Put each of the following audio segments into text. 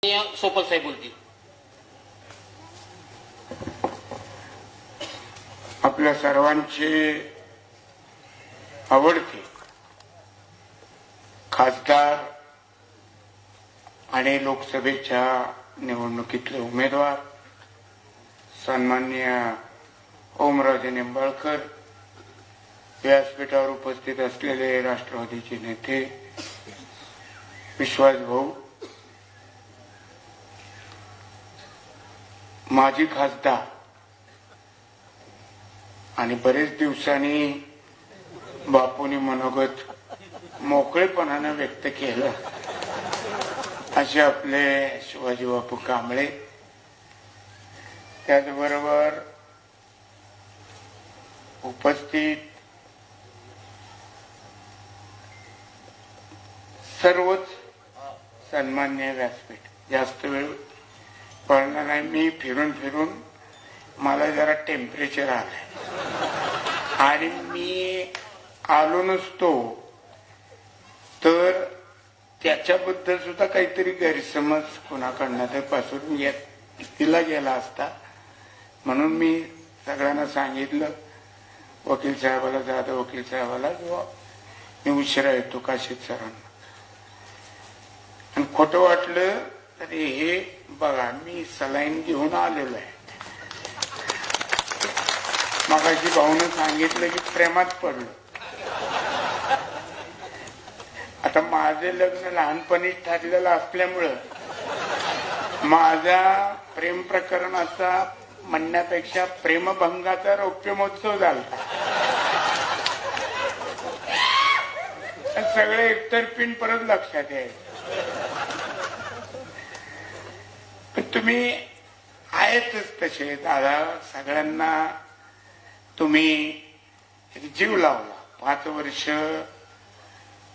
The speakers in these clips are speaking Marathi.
सोपल साहेब बोलतील. आपल्या सर्वांचे आवडते खासदार आणि लोकसभेच्या निवडणुकीतले उमेदवार सन्माननीय ओमराजे निंबाळकर, व्यासपीठावर उपस्थित असलेले राष्ट्रवादीचे नेते विश्वास भाऊ, माजी खासदार आणि बरेच दिवसांनी बापूंनी मनोगत मोकळेपणाने व्यक्त केलं असे आपले शिवाजी बापू कांबळे, त्याचबरोबर उपस्थित सर्वच सन्मान्य व्यासपीठ. जास्त वेळ पडणार नाही, मी फिरून फिरून मला जरा टेम्परेचर आलंय आणि मी आलो नसतो तर त्याच्याबद्दल सुद्धा काहीतरी गैरसमज कोणाकडनं तर पासून तिला गेला असता. म्हणून मी सगळ्यांना सांगितलं, वकील साहेबाला, जाधव वकील साहेबाला, किंवा मी उशिरा येतो काशीद सरांना. आणि खोटं वाटलं तर हे बघा, मी सलाईन घेऊन आलेलो आहे. मगाशी भाऊनं सांगितलं की प्रेमात पडलो. आता माझे लग्न लहानपणीच ठरलेलं असल्यामुळं माझा प्रेम प्रकरणाचा म्हणण्यापेक्षा प्रेमभंगाचा रौप्य महोत्सव झाला. सगळे एकतर्फीन परत लक्षात यायचं. तुम्ही आहेतच तसे दादा, सगळ्यांना तुम्ही जीव लावला. 5 वर्ष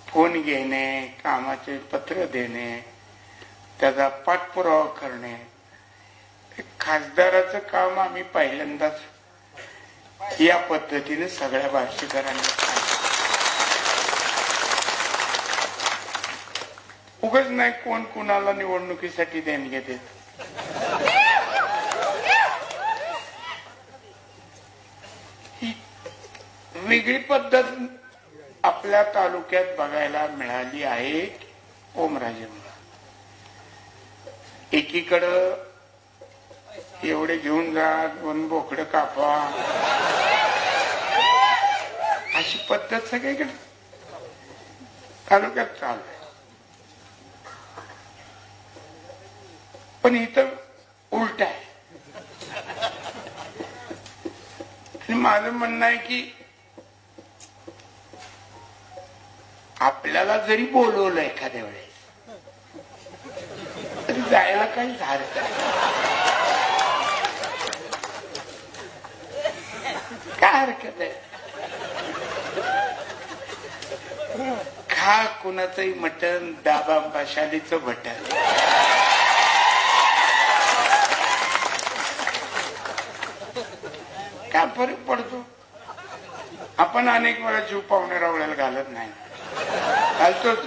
फोन घेणे, कामाचे पत्र देणे, त्याचा पाठपुरावा करणे, खासदाराचं काम आम्ही पहिल्यांदाच या पद्धतीने सगळ्या भाषिकारांनी उगाच नाही कोण कुणाला निवडणुकीसाठी देणगे देत. वेगळी पद्धत आपल्या तालुक्यात बघायला मिळाली आहे. ओमराजे एकीकडं एवढे घेऊन जा, 2 बोकडं कापा, अशी पद्धत सगळीकडे तालुक्यात चालू आहे. पण इथं उलट आहे. आणि माझं म्हणणं आहे की आपल्याला जरी बोलवलं एखाद्या वेळेस तरी जायला काही हरकत नाही. काय हरकत आहे? खा कुणाचंही मटण, दाबा मशालीचं बटन. काय फरक पडतो? आपण अनेक वेळा जीव पाहुणे रावळ्याला घालत नाही, घालतोच.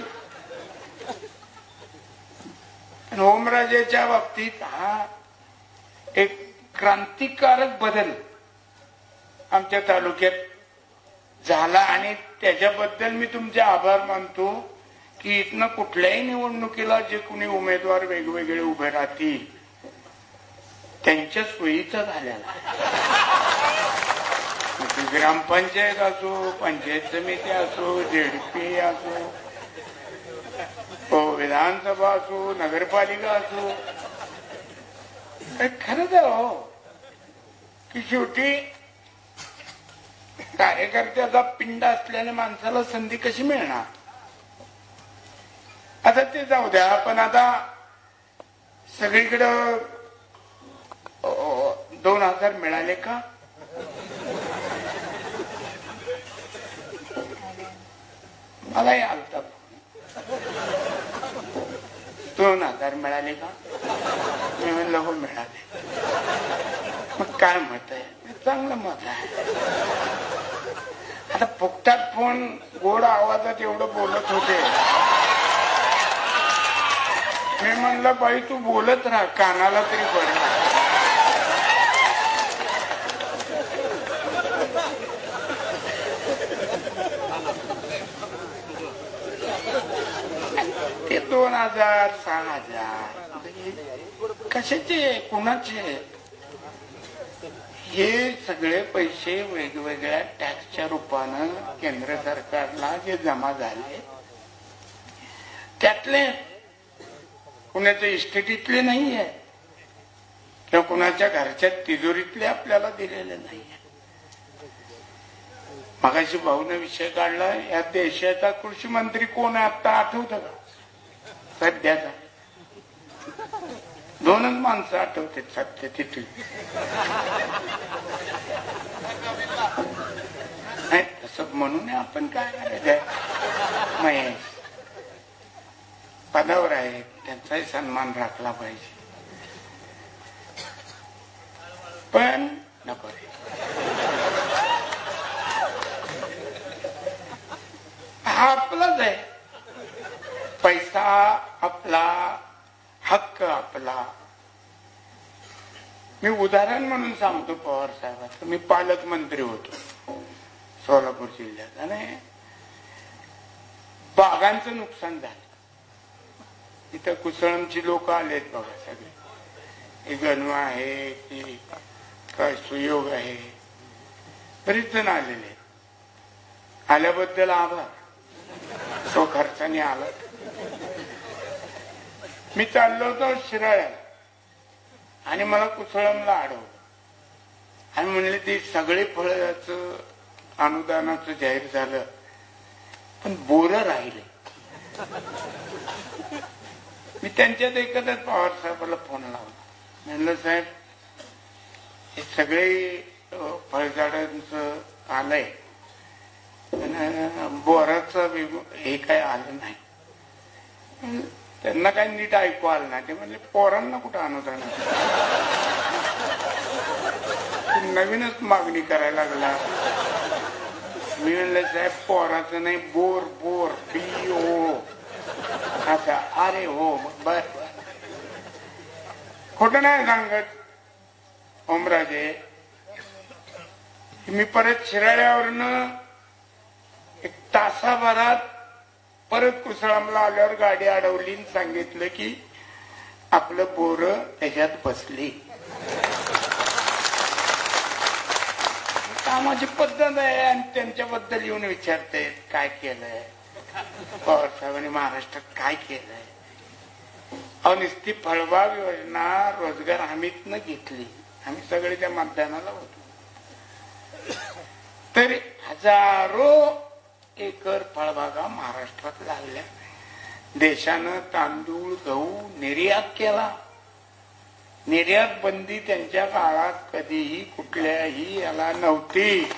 ओमराजेच्या बाबतीत हा एक क्रांतिकारक बदल आमच्या तालुक्यात झाला आणि त्याच्याबद्दल मी तुमचे आभार मानतो की इथनं कुठल्याही निवडणुकीला जे कुणी उमेदवार वेगवेगळे उभे राहतील त्यांच्या सोयीचा झालेला ग्रामपंचायत असो, पंचायत समिती असो, झेडपी असो, विधानसभा असो, नगरपालिका असो. खरंच आहे हो की शेवटी कार्यकर्त्याचा पिंड असल्याने माणसाला संधी कशी मिळणार? आता ते जाऊ द्या, पण आता सगळीकडं 2000 मिळाले का? मलाही आलता 2000 मिळाले का? मी म्हणलं हो मिळाले. मग काय मत आहे? चांगलं मत आहे. आता फुकटात फोन गोड आवाजात एवढं बोलत होते मी म्हणलं बाई तू बोलत राहा, कानाला तरी पडेल. ते 2000 6000 कशाचे कुणाचे? हे सगळे पैसे वेगवेगळ्या टॅक्सच्या रूपानं केंद्र सरकारला जे जमा झाले त्यातले कुणाच्या इस्टेटीतले नाही आहे किंवा कुणाच्या घरच्या तिजोरीतले आपल्याला दिलेले नाही आहे. मगाशी भाऊने विषय काढला, या देशाचा कृषी मंत्री कोण आहे आता आठवतं का? सध्याचा 2च माणसं आठवते सध्या तिथे. तसं म्हणून आपण काय करायचं, महेश पदावर आहे त्यांचाही सन्मान राखला पाहिजे. पण नको रे, हा आपलाच आहे, पैसा आपला, हक्क आपला. मी उदाहरण म्हणून सांगतो पवार साहेबांचं. मी पालकमंत्री होतो सोलापूर जिल्ह्यात आणि बागांचं नुकसान झालं. इथं कुसळमची लोक आलेत बघा सगळे, हे गणवा आहे की काय सुयोग आहे, बरीच जण आलेले. आल्याबद्दल आभार, सो खर्चाने आला. मी चाललो होतो शिराळ्याला आणि मला कुसळमला अडवलं आणि म्हणले ते सगळे फळाचं अनुदानाचं जाहीर झालं पण बोरं राहिले. मी त्यांच्यात एकदाच पवार साहेबाला फोन लावला, म्हणलं साहेब हे सगळे फळझाडांचं आलंय पण बोराचं हे काय आलं नाही. त्यांना काही नीट ऐकू आलं नाही. ते म्हणले पोरांना कुठं अनुदान, नवीनच मागणी करायला लागला. मी म्हणलं साहेब पोराचं नाही, बोर बोर BO. अच्छा, अरे हो बर, खोटं नाही सांगत ओमराजे. मी परत शिराळ्यावरनं एक तासाभरात परत कुसळमला आल्यावर गाडी अडवली, सांगितलं की आपलं बोर त्याच्यात बसली. कामाची पद्धत आहे आणि त्यांच्याबद्दल येऊन विचारते काय केलंय पवार साहेबांनी महाराष्ट्रात, काय केलंय. नुसती फळबाग योजना रोजगार हमीतनं घेतली, आम्ही सगळे त्या मतदानाला होतो. तरी हजारो एकर फळबागा महाराष्ट्रात लागल्या. देशानं तांदूळ गहू निर्यात केला. निर्यात बंदी त्यांच्या काळात कधीही कुठल्याही याला नव्हती.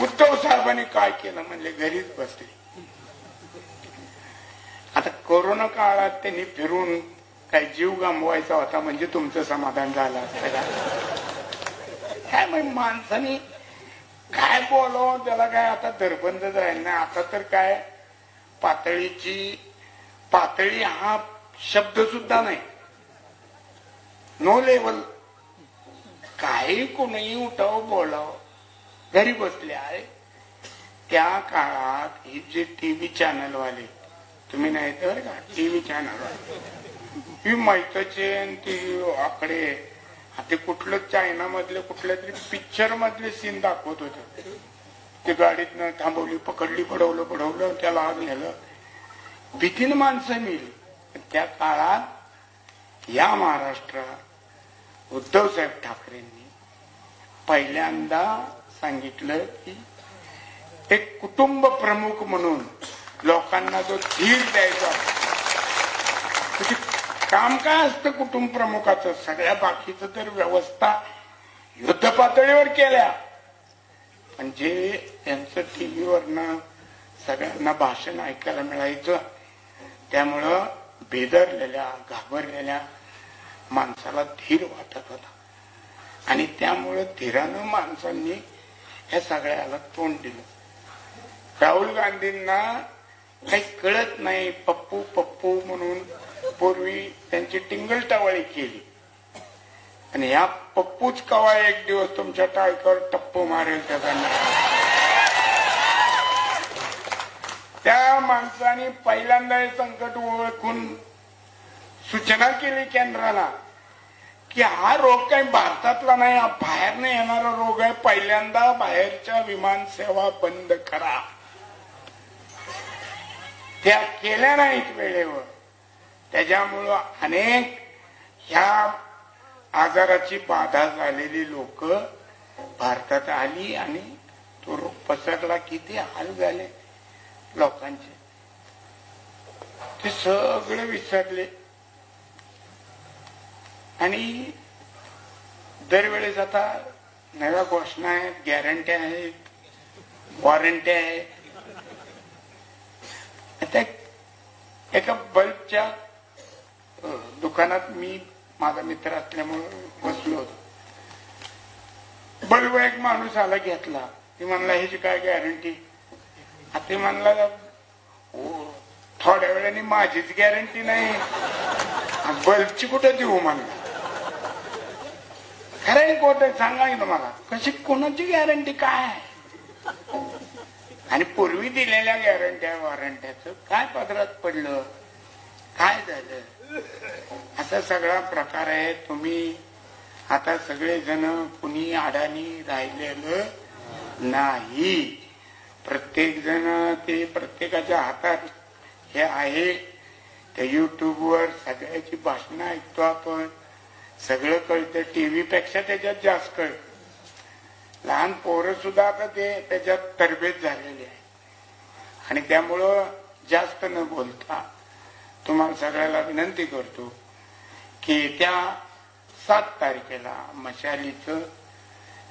उद्धव साहेबांनी काय केलं म्हणजे घरीच बसले. आता कोरोना काळात त्यांनी फिरून काही जीव गमवायचा होता म्हणजे तुमचं समाधान झालं असतं का? काय मग माणसाने काय बोलावं त्याला, काय आता दरबंदच राहील ना. आता तर काय पातळी हा शब्द सुद्धा नाही, नो लेवल. काही कोणीही उठावं बोलावं, घरी बसले आहे. त्या काळात ही जे टीव्ही चॅनल वाले, तुम्ही नाही तर का टीव्ही चॅनल वाले, ही माहितीचे ती आकडे, ते कुठलं चायना मधले कुठल्या तरी पिक्चर मधले सीन दाखवत होते. ते गाडीतनं थांबवली, पकडली, पडवलं त्याला आग नेलं, भीतीनं माणसं मिळली. त्या काळात या महाराष्ट्रात उद्धव साहेब ठाकरेंनी पहिल्यांदा सांगितलं की एक कुटुंब प्रमुख म्हणून लोकांना जो धीर द्यायचा, काम काय असतं कुटुंब प्रमुखाचं, सगळ्या बाकीचं तर व्यवस्था युद्ध पातळीवर केल्या. पण जे त्यांचं टीव्हीवरनं सगळ्यांना भाषण ऐकायला मिळायचं, त्यामुळं बेदरलेल्या घाबरलेल्या माणसाला धीर वाटत होता आणि त्यामुळं धीरानं माणसांनी या सगळ्याला तोंड दिलं. राहुल गांधींना काही कळत नाही. पप्पू पप्पू म्हणून पूर्वी त्यांची टिंगल टावळी केली आणि ह्या पप्पूच कवा एक दिवस तुमच्या टाळक्यावर टप्पू मारेल त्याचा त्या माणसाने पहिल्यांदा हे संकट ओळखून सूचना केली केंद्राला की हा रोग काही भारतातला नाही, हा बाहेरनं येणारा रोग आहे, पहिल्यांदा बाहेरच्या विमान सेवा बंद करा. त्या केल्या नाहीत वेळेवर. त्याच्यामुळं अनेक ह्या आजाराची बाधा झालेली लोक भारतात आली आणि तो रोग पसरला. किती हाल झाले लोकांचे, ते सगळे विसरले. आणि दरवेळेस आता नव्या घोषणा आहेत, गॅरंट्या आहेत, वॉरंट्या आहेत. आता एका बल्बच्या दुकानात मी माझा मित्र असल्यामुळे बसलो होतो. बल्ब एक माणूस आला घेतला. ती म्हणला ह्याची काय गॅरंटी? ते म्हणला थोड्या वेळाने माझीच गॅरंटी नाही, बल्बची कुठं देऊ म्हणला. खरं कोण सांगा ना मला, कशी कोणाची गॅरंटी काय? आणि पूर्वी दिलेल्या गॅरंट्या वॉरंट्याचं काय पदरात पडलं, काय झालं? असा सगळा प्रकार आहे. तुम्ही आता सगळेजण कुणी अडाणी राहिलेलं नाही. प्रत्येक जण ते प्रत्येकाच्या हातात हे आहे. त्या युट्यूबवर सगळ्याची भाषणं ऐकतो आपण, सगळं कळतं. टीव्ही पेक्षा त्याच्यात जास्त कळतं. लहान पोरं सुद्धा आता ते त्याच्यात तरबेज झालेली आहे. आणि त्यामुळं जास्त न बोलता तुम्हाला सगळ्याला विनंती करतो की त्या 7 तारखेला मशालीचं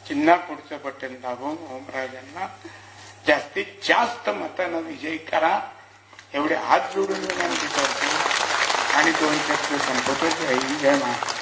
चिन्हा पुढचं बटन दाबून ओमराजांना जास्तीत जास्त मतानं विजयी करा, एवढे हात जोडून विनंती करतो. आणि 2 शब्द संपवतो. जय हिंद, जय महाराष्ट्र.